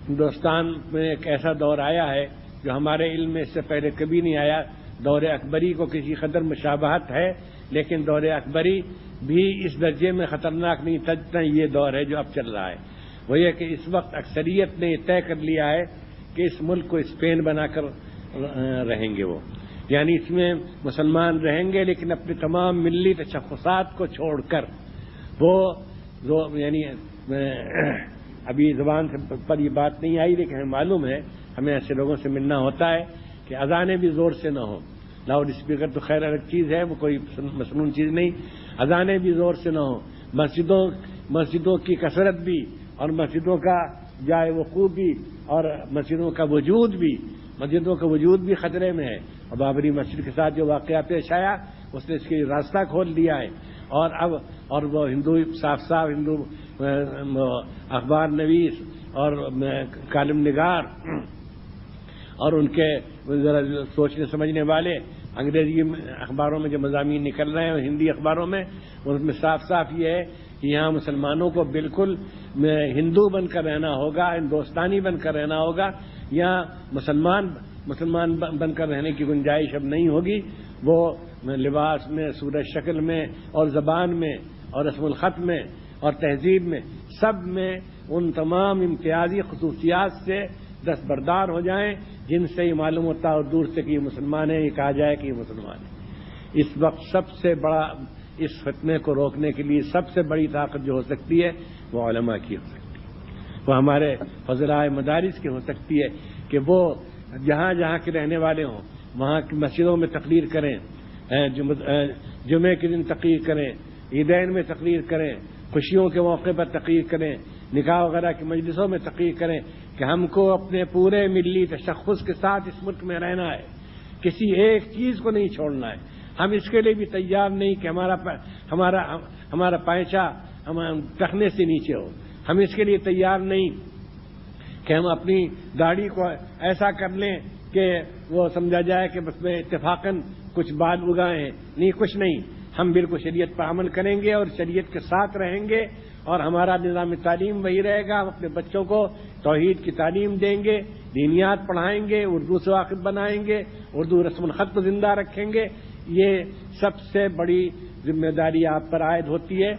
ہندوستان میں ایک ایسا دور آیا ہے جو ہمارے علم میں اس سے پہلے کبھی نہیں آیا. دور اکبری کو کسی قدر مشابہت ہے، لیکن دور اکبری بھی اس درجے میں خطرناک نہیں تھا جتنا یہ دور ہے جو اب چل رہا ہے. وہ یہ کہ اس وقت اکثریت نے یہ طے کر لیا ہے کہ اس ملک کو اسپین بنا کر رہیں گے وہ، یعنی اس میں مسلمان رہیں گے لیکن اپنے تمام ملی تشخصات کو چھوڑ کر. وہ یعنی ابھی زبان پر یہ بات نہیں آئی، لیکن ہمیں معلوم ہے، ہمیں ایسے لوگوں سے ملنا ہوتا ہے کہ اذانیں بھی زور سے نہ ہوں. لاؤڈ اسپیکر تو خیر الگ چیز ہے، وہ کوئی مصنون چیز نہیں. اذانیں بھی زور سے نہ ہوں. مسجدوں کی کثرت بھی اور مسجدوں کا جائے وقوع بھی اور مسجدوں کا وجود بھی خطرے میں ہے. اور بابری مسجد کے ساتھ جو واقعہ پیش آیا اس نے اس کے راستہ کھول دیا ہے. اور وہ ہندو صاف ہندو اخبار نویس اور کالم نگار اور ان کے ذرا سوچنے سمجھنے والے انگریزی اخباروں میں جو مضامین نکل رہے ہیں اور ہندی اخباروں میں، ان میں صاف یہ ہے کہ یہاں مسلمانوں کو بالکل ہندو بن کر رہنا ہوگا، ہندوستانی بن کر رہنا ہوگا. یہاں مسلمان بن کر رہنے کی گنجائش اب نہیں ہوگی. وہ لباس میں، صورت شکل میں اور زبان میں اور رسم الخط میں اور تہذیب میں، سب میں ان تمام امتیازی خصوصیات سے دستبردار ہو جائیں جن سے یہ معلوم ہوتا ہے دور سے کہ یہ مسلمان ہے، یہ کہا جائے کہ یہ مسلمان ہے. اس وقت سب سے بڑا اس فتنے کو روکنے کے لیے سب سے بڑی طاقت جو ہو سکتی ہے وہ علماء کی ہو سکتی ہے، وہ ہمارے فضلائے مدارس کی ہو سکتی ہے کہ وہ جہاں کے رہنے والے ہوں وہاں کی مسجدوں میں تقریر کریں، جمعے کے دن تقریر کریں، عیدین میں تقریر کریں، خوشیوں کے موقع پر تقریر کریں، نکاح وغیرہ کی مجلسوں میں تقریر کریں کہ ہم کو اپنے پورے ملی تشخص کے ساتھ اس ملک میں رہنا ہے، کسی ایک چیز کو نہیں چھوڑنا ہے. ہم اس کے لیے بھی تیار نہیں کہ ہمارا پائچہ ٹخنے سے نیچے ہو. ہم اس کے لیے تیار نہیں کہ ہم اپنی داڑھی کو ایسا کر لیں کہ وہ سمجھا جائے کہ بس میں اتفاقاً کچھ بال اگائے ہیں. نہیں، کچھ نہیں. ہم بالکل شریعت پر عمل کریں گے اور شریعت کے ساتھ رہیں گے اور ہمارا نظام تعلیم وہی رہے گا. ہم اپنے بچوں کو توحید کی تعلیم دیں گے، دینیات پڑھائیں گے، اردو سے واقف بنائیں گے، اردو رسم الخط کو زندہ رکھیں گے. یہ سب سے بڑی ذمہ داری آپ پر عائد ہوتی ہے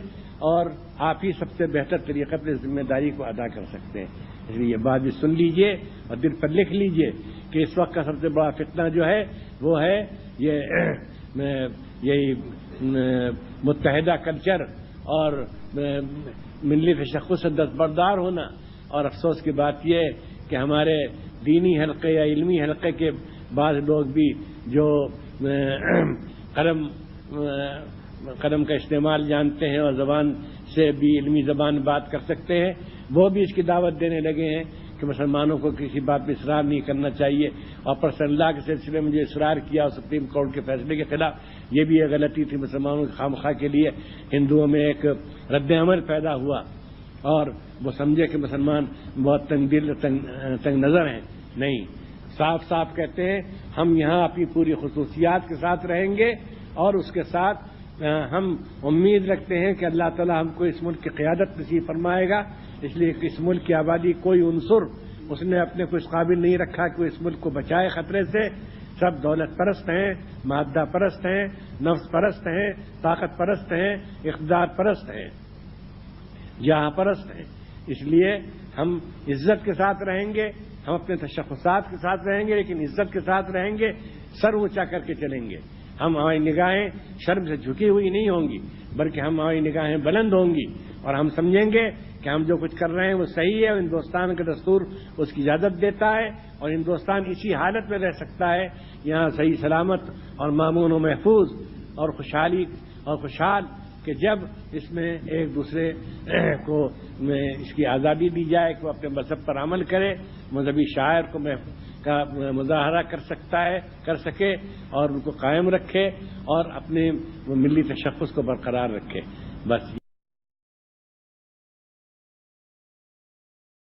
اور آپ ہی سب سے بہتر طریقے پر اس ذمہ داری کو ادا کر سکتے ہیں. اس لیے یہ بات بھی سن لیجئے اور دل پر لکھ لیجئے کہ اس وقت کا سب سے بڑا فتنہ جو ہے وہ ہے یہی متحدہ کلچر اور ملی تشخص سے دستبردار ہونا. اور افسوس کی بات یہ ہے کہ ہمارے دینی حلقے یا علمی حلقے کے بعض لوگ بھی جو قلم کا استعمال جانتے ہیں اور زبان سے بھی علمی زبان بات کر سکتے ہیں، وہ بھی اس کی دعوت دینے لگے ہیں کہ مسلمانوں کو کسی بات پہ اصرار نہیں کرنا چاہیے. اور پرسن اللہ کے سلسلے میں جو اصرار کیا اور سپریم کورٹ کے فیصلے کے خلاف، یہ بھی ایک غلطی تھی. مسلمانوں کی خامخواہ کے لیے ہندوؤں میں ایک رد عمل پیدا ہوا اور وہ سمجھے کہ مسلمان بہت تنگ دل تنگ نظر ہیں. نہیں، صاف کہتے ہیں ہم یہاں اپنی پوری خصوصیات کے ساتھ رہیں گے اور اس کے ساتھ ہم امید رکھتے ہیں کہ اللہ تعالی ہم کو اس ملک کی قیادت نصیب فرمائے گا. اس لیے کہ اس ملک کی آبادی کوئی عنصر اس نے اپنے کو اس قابل نہیں رکھا کہ وہ اس ملک کو بچائے خطرے سے. سب دولت پرست ہیں، مادہ پرست ہیں، نفس پرست ہیں، طاقت پرست ہیں، اقتدار پرست ہیں، جہاں پرست ہیں. اس لیے ہم عزت کے ساتھ رہیں گے، ہم اپنے تشخصات کے ساتھ رہیں گے، لیکن عزت کے ساتھ رہیں گے، سر اونچا کر کے چلیں گے. ہماری نگاہیں شرم سے جھکی ہوئی نہیں ہوں گی، بلکہ ہماری نگاہیں بلند ہوں گی اور ہم سمجھیں گے کہ ہم جو کچھ کر رہے ہیں وہ صحیح ہے اور ہندوستان کا دستور اس کی اجازت دیتا ہے اور ہندوستان اسی حالت میں رہ سکتا ہے یہاں صحیح سلامت اور مامون و محفوظ اور خوشحالی اور خوشحال کہ جب اس میں ایک دوسرے کو اس کی آزادی دی جائے کہ وہ اپنے مذہب پر عمل کرے، مذہبی شاعر کا مظاہرہ کر سکے اور ان کو قائم رکھے اور اپنے ملی تشخص کو برقرار رکھے. بس